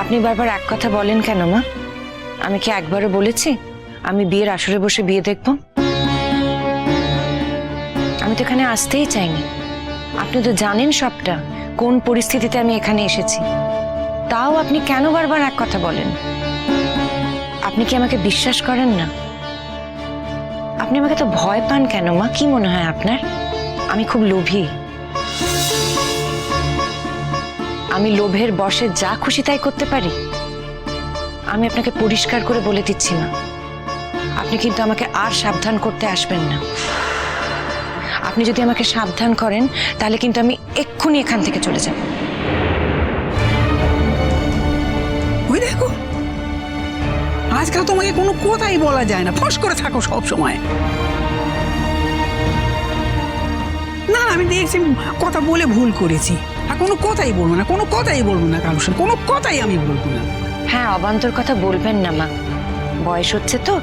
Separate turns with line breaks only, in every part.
আপনি বারবার এক কথা বলেন কেন মা? আমি কি একবারও বলেছি আমি বিয়ের আসরে বসে বিয়ে দেখব? আমি তো এখানে আসতেই চাইনি। আপনি তো জানেন সবটা, কোন পরিস্থিতিতে আমি এখানে এসেছি। তাও আপনি কেন বারবার এক কথা বলেন? আপনি কি আমাকে বিশ্বাস করেন না? আপনি আমাকে তো ভয় পান কেন মা? কি মনে হয় আপনার আমি খুব লোভী? আমি লোভের বশে যা খুশি তাই করতে পারি? আমি আপনাকে পরিষ্কার করে বলে দিচ্ছি না, আপনি কিন্তু আমাকে আর সাবধান করতে আসবেন না। আপনি যদি আমাকে সাবধান করেন তাহলে কিন্তু আমি এক্ষুনি এখান থেকে চলে যাব।
ওই দেখো, আজকাল তোমাকে কোনো কথাই বলা যায় না, ফস করে থাকো সব সময়। না আমি দেখছি কথা বলে ভুল করেছি, আর কোনো কথাই বলবো না, কোনো কথাই বলবো না কারোর সাথে, কোনো কথাই আমি বলবো না।
হ্যাঁ, অবান্তর কথা বলবেন না মা, বয়স হচ্ছে তো।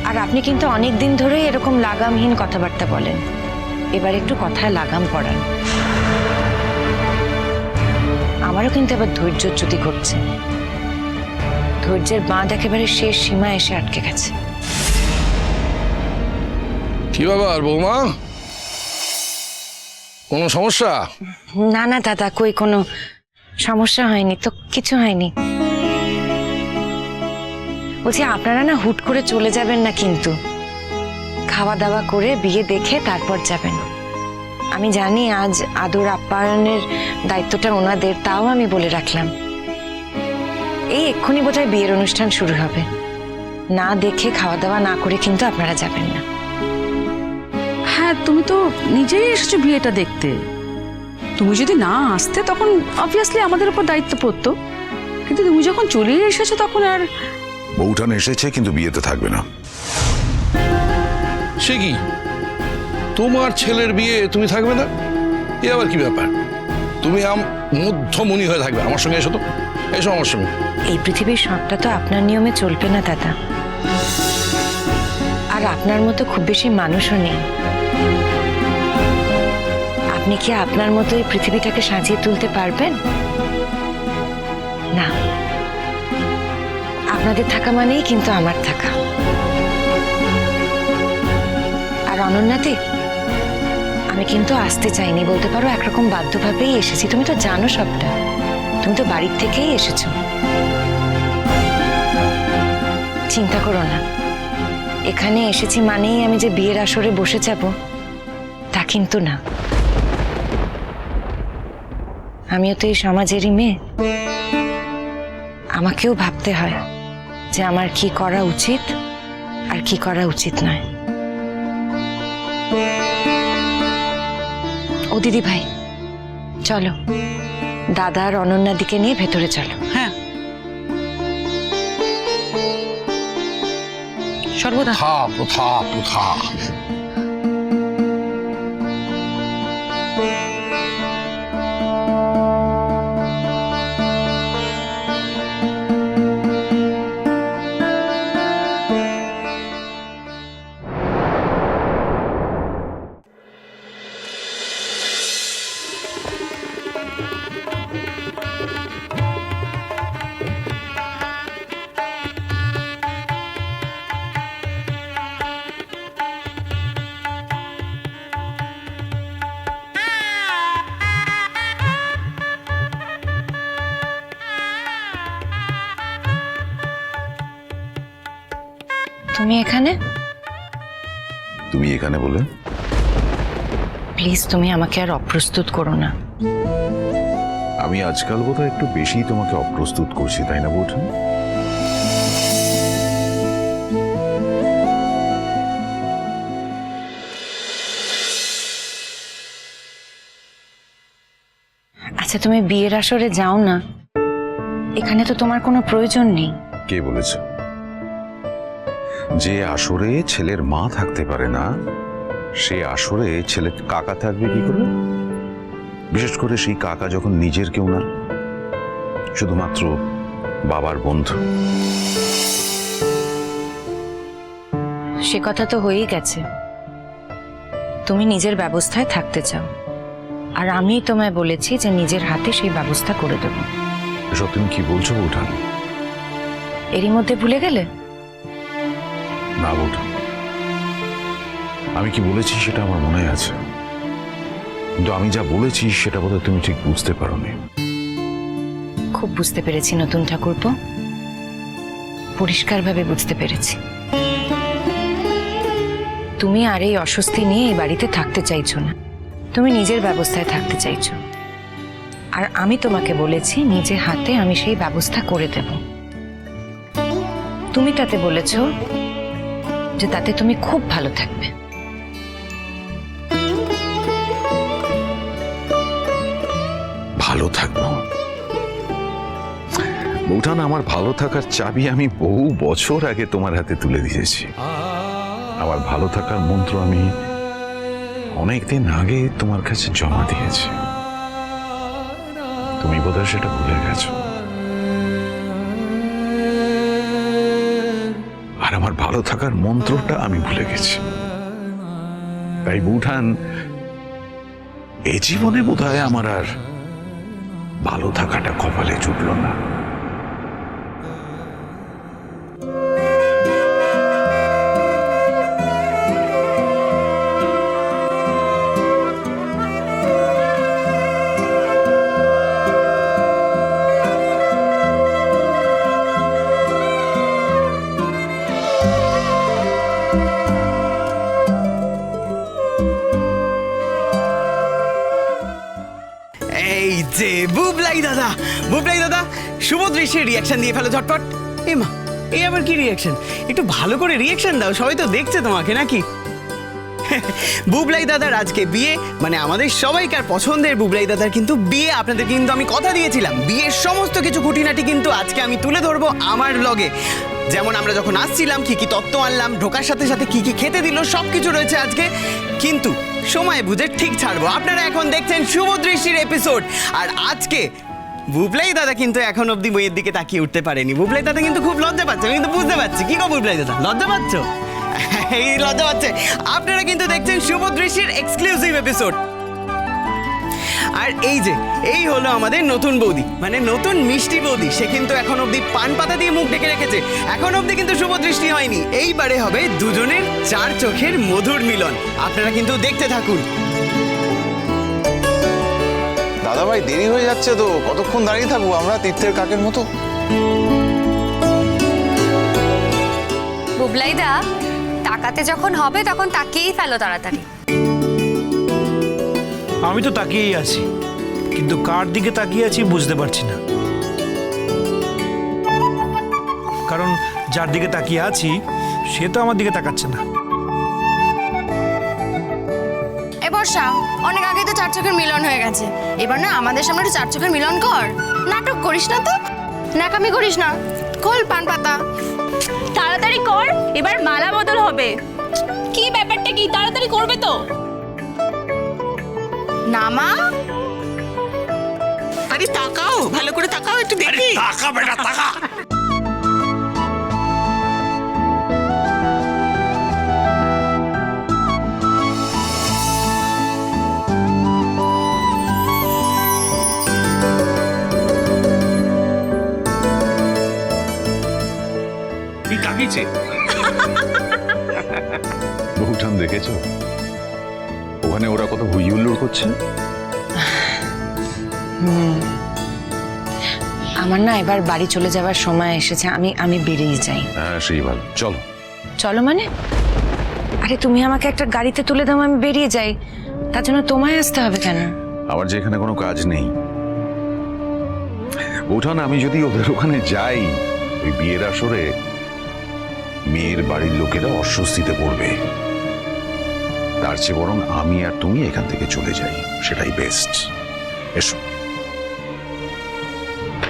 আর আপনি কিন্তু অনেক দিন ধরেই এরকম লাগামহীন কথাবার্তা বলেন, এবার একটু কথায় লাগাম পড়ান। আমারও কিন্তু এবার ধৈর্যচ্যুতি ঘটছে, ধৈর্যের বাঁধ একেবারে শেষ সীমায় এসে আটকে গেছে।
কি ব্যাপার বৌমা, কোনো সমস্যা?
না না দাদা, কই কোনো সমস্যা হয়নি তো, কিছু হয়নি। বলছি আপনারা না হুট করে চলে যাবেন না কিন্তু, খাওয়া দাওয়া করে বিয়ে দেখে তারপর যাবেন। আমি জানি আজ আদর আপ্যায়নের দায়িত্বটা ওনাদের, তাও আমি বলে রাখলাম। এই এক্ষুনি বোধহয় বিয়ের অনুষ্ঠান শুরু হবে, না দেখে খাওয়া দাওয়া না করে কিন্তু আপনারা যাবেন না।
হ্যাঁ, তুমি তো নিজেই এসেছো বিয়েটা দেখতে, তুমি যদি না আসতে তখন অবভিয়াসলি আমাদের উপর দায়িত্ব পড়তো, কিন্তু তুমি যখন চলেই এসেছো তখন আর।
বউঠান এসেছে কিন্তু বিয়েতে থাকবে না।
সে কি, তোমার ছেলের বিয়ে তুমি থাকবে না? এ আবার কি ব্যাপার? তুমি মধ্যমণি হয়ে থাকবে। আমার সঙ্গে এসো তো, এসো আমার সঙ্গে।
এই পৃথিবীর সবটা তো আপনার নিয়মে চলবে না দাদা, আর আপনার মতো খুব বেশি মানুষও নেই। আপনি কি আপনার মতো এই পৃথিবীটাকে সাজিয়ে তুলতে পারবেন? না, আপনাদের থাকা মানেই কিন্তু আমার থাকা। আর অনন্যাতে আমি কিন্তু আসতে চাইনি, বলতে পারো একরকম বাধ্যভাবেই এসেছি। তুমি তো জানো সবটা, তুমি তো বাড়ির থেকেই এসেছো। চিন্তা করো না, এখানে এসেছি মানেই আমি যে বিয়ের আসরে বসে যাব তা কিন্তু না। আমিও তো এই সমাজেরই মেয়ে, আমাকেও ভাবতে হয় যে আমার কি করা উচিত আর কি করা উচিত নয়। ও দিদি ভাই, চলো দাদা আর অনন্যাদিকে নিয়ে ভেতরে চলো।
হ্যাঁ
সর্বদা
প্রথা প্রথা প্রথা।
তুমি এখানে?
তুমি এখানে বলে?
প্লিজ তুমি আমাকে আর অপ্রস্তুত করো না।
আমি আজকাল বোধহয় একটু বেশি তোমাকে অপ্রস্তুত করছি, তাই না বউঠান?
আচ্ছা তুমি বিয়ের আসরে যাও না, এখানে তো তোমার কোনো প্রয়োজন নেই।
কে বলেছে? যে আসরে ছেলের মা থাকতে পারে না, সে আসরে ছেলের কাকা থাকবে কি করে? বিশেষ করে সেই কাকা যখন নিজের কেউ না, শুধুমাত্র বাবার বন্ধু।
সে কথা তো হয়েই গেছে, তুমি নিজের ব্যবস্থায় থাকতে চাও, আর আমি তোমায় বলেছি যে নিজের হাতে সেই ব্যবস্থা করে দেব।
এসব তুমি কি বলছো বৌঠান?
এরই মধ্যে ভুলে গেলে?
না বৌঠান, আমি কি বলেছি সেটা আমার মনে আছে, কিন্তু আমি যা বলেছি সেটা বোধহয় তুমি ঠিক বুঝতে পারোনি।
খুব বুঝতে পেরেছি নতুন ঠাকুরপো, পরিষ্কারভাবে বুঝতে পেরেছি। তুমি আর এই অস্বস্তি নিয়ে এই বাড়িতে থাকতে চাইছো না, তুমি নিজের ব্যবস্থায় থাকতে চাইছো। আর আমি তোমাকে বলেছি নিজে হাতে আমি সেই ব্যবস্থা করে দেব। তুমি তাতে বলেছো যে তাতে তুমি খুব ভালো থাকবে।
ভালো থাকবো বৌঠান, আমার ভালো থাকার চাবি আমি বহু বছর আগে তোমার হাতে তুলে দিয়েছি। আমার ভালো থাকার মন্ত্র আমি অনেকদিন আগে তোমার কাছে জমা দিয়েছি, তুমি বোধহয় সেটা ভুলে গেছো। আর আমার ভালো থাকার মন্ত্রটা আমি ভুলে গেছি। তাই বৌঠান, এ জীবনে বোধহয় আমার আর ভালো থাকাটা কপালে জুটল না।
এই যে বুবলাই দাদা শুভ দৃশ্যের রিয়াকশন দিয়ে ফেলো ঝটপট। এ মা, এই আবার কি রিয়াকশন? একটু ভালো করে রিয়াকশন দাও, সবাই তো দেখছে তোমাকে নাকি। বুবলাই দাদার আজকে বিয়ে, মানে আমাদের সবাইকার পছন্দের বুবলাই দাদার কিন্তু বিয়ে। আপনাদের কিন্তু আমি কথা দিয়েছিলাম বিয়ের সমস্ত কিছু খুঁটিনাটি কিন্তু আজকে আমি তুলে ধরবো আমার ব্লগে। যেমন আমরা যখন আসছিলাম কি কি তত্ত্ব আনলাম, ঢোকার সাথে সাথে কি কি খেতে দিল, সব কিছু রয়েছে আজকে। কিন্তু সময় বুঝে ঠিক ছাড়বো। আপনারা এখন দেখছেন শুভ দৃষ্টির এপিসোড। আর আজকে বুবলাই দাদা কিন্তু এখন অব্দি বইয়ের দিকে তাকিয়ে উঠতে পারেনি। বুবলাই দাদা কিন্তু খুব লজ্জা পাচ্ছে, আমি কিন্তু বুঝতে পারছি। কি গো বুবলাই দাদা, লজ্জা পাচ্ছ? এই লজ্জা পাচ্ছে। আপনারা কিন্তু দেখছেন শুভ দৃষ্টির এক্সক্লুসিভ এপিসোড। আর এই হলো আমাদের নতুন বৌদি, মানে নতুন মিষ্টি বৌদি। সে কিন্তু এখন অব্দি পান পাতা দিয়ে মুখ ঢেকে রেখেছে, এখন অব্দি কিন্তু শুভ দৃষ্টি হয়নি। এইবারে হবে দুজনের চার চোখের মধুর মিলন। আপনারা কিন্তু দেখতে থাকুন।
দাদা ভাই, দেরি হয়ে যাচ্ছে তো, কতক্ষণ দাঁড়িয়ে থাকবো আমরা তীর্থের কাকের মতো?
বুবলাইদা, তাকাতে যখন হবে তখন তাকিয়েই ফেলো তাড়াতাড়ি।
আমি তো তাকিয়েই আছি, কিন্তু কার দিকে তাকিয়ে আছি বুঝতে পারছি না। কারণ যার দিকে তাকিয়ে আছি সে তো আমার দিকে তাকাচ্ছে না।
এ বর্ষা, অনেক আগে তো চার চোখের মিলন হয়ে গেছে, এবার না আমাদের সামনে একটু চার চোখের মিলন কর। নাটক করিস না তো, নাকামি করিস না, খোল পান পাতা, তাড়াতাড়ি কর। এবার মালা বদল হবে। কি ব্যাপারটা কি, তাড়াতাড়ি করবে তো? না মা,
আরে তাকাও, ভালো করে তাকাও, একটু দেখি।
টাকা বেটা টাকা।
বৌঠান দেখেছো ওখানে ওরা কত হুই হুল্লোড় করছে?
আমার না এবার বাড়ি চলে যাওয়ার সময় এসেছে, আমি বেরিয়ে যাই।
হ্যাঁ, সেই ভালো। চলো।
চলো মানে? আরে তুমি আমাকে একটা গাড়িতে তুলে দাও, আমি বেরিয়ে যাই। তার জন্য তোমায় আসতে হবে কেন?
আমার যে এখানে কোনো কাজ নেই বৌঠান, আমি যদি ওদের ওখানে যাই ওই বিয়ের আসরে মেয়ের বাড়ির লোকেরা অস্বস্তিতে পড়বে। তার চেয়ে বরং আমি আর তুমি এখান থেকে চলে যাই, সেটাই বেস্ট। এসো।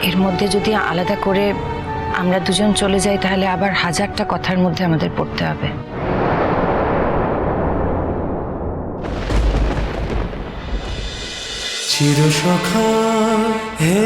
এর মধ্যে যদি আলাদা করে আমরা দুজন চলে যাই তাহলে আবার হাজারটা কথার মধ্যে আমাদের পড়তে হবে।
চিরসখা হে